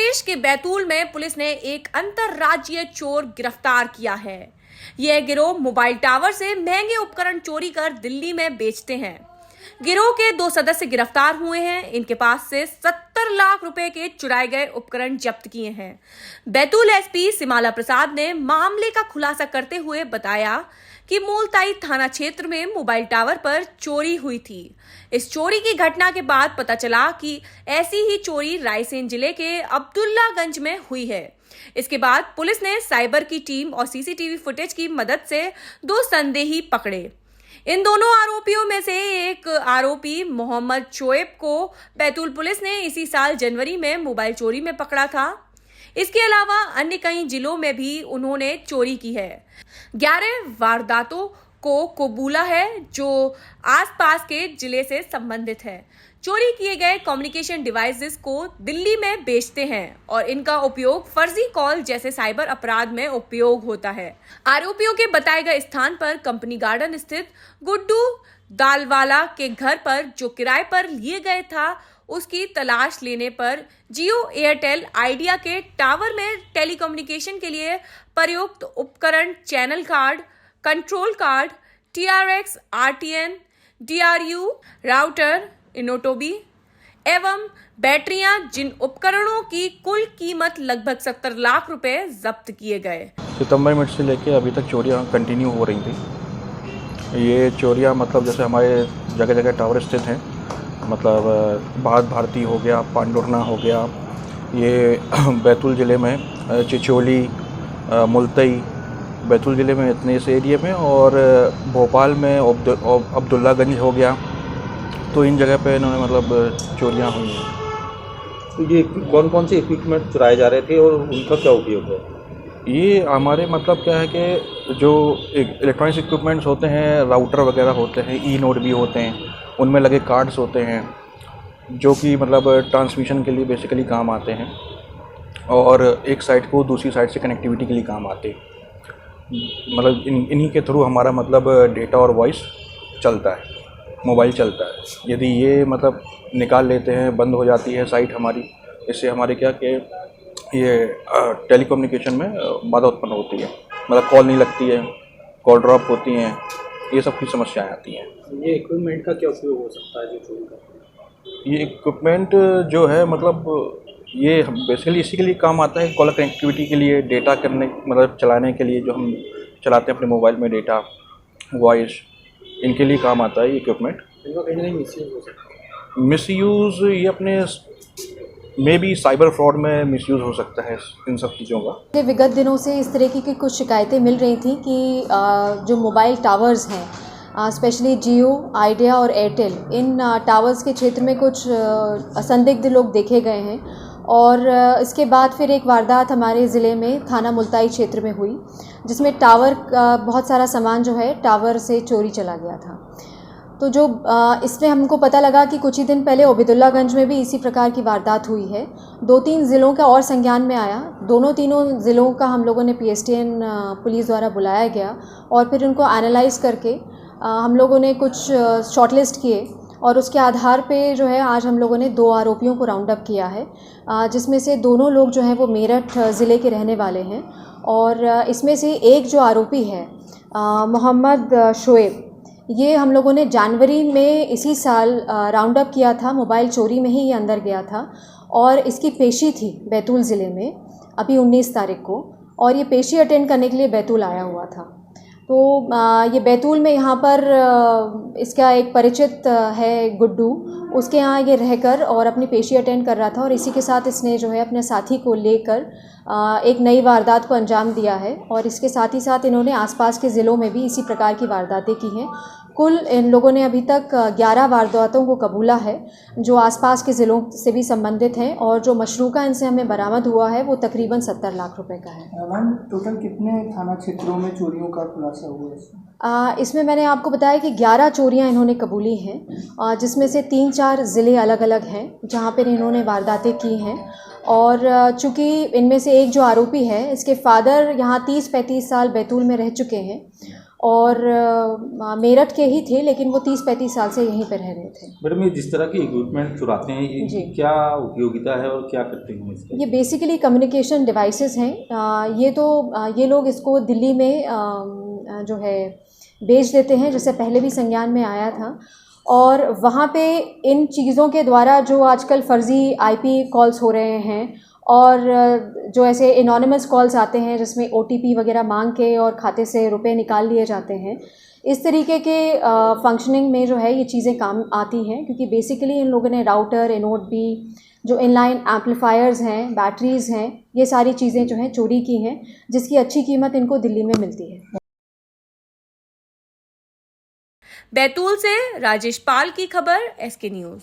प्रदेश के बैतूल में पुलिस ने एक अंतर्राज्यीय चोर गिरफ्तार किया है। यह गिरोह मोबाइल टावर से महंगे उपकरण चोरी कर दिल्ली में बेचते हैं। गिरोह के 2 सदस्य गिरफ्तार हुए हैं। इनके पास से 70 लाख रुपए के चुराए गए उपकरण जब्त किए हैं। बैतूल एसपी सिमाला प्रसाद ने मामले का खुलासा करते हुए बताया कि मूलताई थाना क्षेत्र में मोबाइल टावर पर चोरी हुई थी। इस चोरी की घटना के बाद पता चला कि ऐसी ही चोरी रायसेन जिले के अब्दुल्लागंज में हुई है। इसके बाद पुलिस ने साइबर की टीम और सीसीटीवी फुटेज की मदद से 2 संदेही पकड़े। इन दोनों आरोपियों में से एक आरोपी मोहम्मद शोएब को बैतूल पुलिस ने इसी साल जनवरी में मोबाइल चोरी में पकड़ा था। इसके अलावा अन्य कई जिलों में भी उन्होंने चोरी की है। 11 वारदातों को कबूला है जो आसपास के जिले से संबंधित है। चोरी किए गए कम्युनिकेशन डिवाइसेस को दिल्ली में बेचते हैं और इनका उपयोग फर्जी कॉल जैसे साइबर अपराध में उपयोग होता है। आरोपियों के बताए गए स्थान पर कंपनी गार्डन स्थित गुड्डू दालवाला के घर पर जो किराए पर लिए गए था, उसकी तलाश लेने पर जियो, एयरटेल, आइडिया के टावर में टेलीकम्युनिकेशन के लिए प्रयुक्त उपकरण, channel card, control card, TRX, RTN, DRU, router, इनोटोबी एवं बैटरियां, जिन उपकरणों की कुल कीमत लगभग 70 लाख रुपए जब्त किए गए। सितंबर मिड से लेके अभी तक चोरियां कंटिन्यू हो रही थी। ये चोरियां मतलब जैसे हमारे जगह जगह टावर स्थित हैं, मतलब भारती हो गया, पांडुरना हो गया, ये बैतूल ज़िले में चिचोली, मुलतई, बैतूल ज़िले में इतने इस एरिया में, और भोपाल में अब्दुल्लागंज हो गया। तो इन जगह पे इन्होंने मतलब चोरियां हुई हैं। तो ये कौन कौन से इक्विपमेंट चुराए जा रहे थे और उनका क्या उपयोग है? ये हमारे मतलब क्या है कि जो इलेक्ट्रॉनिक्स इक्विपमेंट्स होते हैं, राउटर वगैरह होते हैं, ई नोड भी होते हैं, उनमें लगे कार्ड्स होते हैं जो कि मतलब ट्रांसमिशन के लिए बेसिकली काम आते हैं और एक साइट को दूसरी साइट से कनेक्टिविटी के लिए काम आते हैं। मतलब इन्हीं के थ्रू हमारा मतलब डेटा और वॉइस चलता है, मोबाइल चलता है। यदि ये मतलब निकाल लेते हैं, बंद हो जाती है साइट हमारी, इससे हमारे क्या कि ये टेलीकम्युनिकेशन में बाधा उत्पन्न होती है, मतलब कॉल नहीं लगती है, कॉल ड्रॉप होती हैं, ये सब की समस्याएं आती हैं। ये इक्विपमेंट का क्या उपयोग हो सकता है जो चोरी करते हैं? ये इक्विपमेंट जो है मतलब ये बेसिकली इसी के लिए काम आता है, कॉलर कनेक्टिविटी के लिए, डेटा करने मतलब चलाने के लिए, जो हम चलाते हैं अपने मोबाइल में डेटा, वॉइस, इनके लिए काम आता है ये इक्विपमेंट। इनका कहीं ना कहीं मिसयूज़ हो सकता है। मिसयूज़ ये अपने मे बी साइबर फ्रॉड में मिसयूज़ हो सकता है इन सब चीज़ों का। विगत दिनों से इस तरीके की कुछ शिकायतें मिल रही थी कि जो मोबाइल टावर्स हैं, स्पेशली जियो, आइडिया और एयरटेल, इन टावर्स के क्षेत्र में कुछ असंदिग्ध लोग देखे गए हैं। और इसके बाद फिर एक वारदात हमारे ज़िले में थाना मुलताई क्षेत्र में हुई, जिसमें टावर का बहुत सारा सामान जो है टावर से चोरी चला गया था। तो जो इसमें हमको पता लगा कि कुछ ही दिन पहले ओबेदुल्लागंज में भी इसी प्रकार की वारदात हुई है। 2-3 ज़िलों का और संज्ञान में आया। तीनों ज़िलों का हम लोगों ने PSTN पुलिस द्वारा बुलाया गया और फिर उनको एनालाइज़ करके हम लोगों ने कुछ शॉर्टलिस्ट किए और उसके आधार पे जो है आज हम लोगों ने 2 आरोपियों को राउंड अप किया है, जिसमें से दोनों लोग जो हैं वो मेरठ ज़िले के रहने वाले हैं। और इसमें से एक जो आरोपी है मोहम्मद शोएब, ये हम लोगों ने जनवरी में इसी साल राउंड अप किया था। मोबाइल चोरी में ही ये अंदर गया था और इसकी पेशी थी बैतूल ज़िले में अभी 19 तारीख को, और ये पेशी अटेंड करने के लिए बैतूल आया हुआ था। तो ये बैतूल में यहाँ पर इसका एक परिचित है गुड्डू, उसके यहाँ ये रहकर और अपनी पेशी अटेंड कर रहा था और इसी के साथ इसने जो है अपने साथी को लेकर एक नई वारदात को अंजाम दिया है। और इसके साथ ही साथ इन्होंने आसपास के ज़िलों में भी इसी प्रकार की वारदातें की हैं। कुल इन लोगों ने अभी तक 11 वारदातों को कबूला है जो आसपास के ज़िलों से भी संबंधित हैं, और जो मशरूका इनसे हमें बरामद हुआ है वो तकरीबन 70 लाख रुपए का है। मैम, टोटल कितने थाना क्षेत्रों में चोरियों का खुलासा हुआ है? इसमें मैंने आपको बताया कि 11 चोरियां इन्होंने कबूली हैं, जिसमें से 3-4 ज़िले अलग अलग हैं जहां पर इन्होंने वारदातें की हैं। और चूँकि इनमें से एक जो आरोपी है, इसके फादर यहाँ 30-35 साल बैतूल में रह चुके हैं और मेरठ के ही थे, लेकिन वो 30-35 साल से यहीं पर रह रहे थे। मैडम, ये जिस तरह के इक्विपमेंट चुराते हैं, जी। ये क्या उपयोगिता है और क्या करते हैं इसका? ये बेसिकली कम्युनिकेशन डिवाइसेस हैं। ये लोग इसको दिल्ली में जो है बेच देते हैं, जैसे पहले भी संज्ञान में आया था। और वहाँ पे इन चीज़ों के द्वारा जो आजकल फ़र्ज़ी आईपी कॉल्स हो रहे हैं और जो ऐसे एनोनिमस कॉल्स आते हैं जिसमें ओटीपी वगैरह मांग के और खाते से रुपए निकाल लिए जाते हैं, इस तरीके के फंक्शनिंग में जो है ये चीज़ें काम आती हैं, क्योंकि बेसिकली इन लोगों ने राउटर, इनोड बी, जो इनलाइन एम्पलीफायर्स हैं, बैटरीज़ हैं, ये सारी चीज़ें जो हैं चोरी की हैं, जिसकी अच्छी कीमत इनको दिल्ली में मिलती है। बैतूल से राजेश पाल की खबर, SK न्यूज़।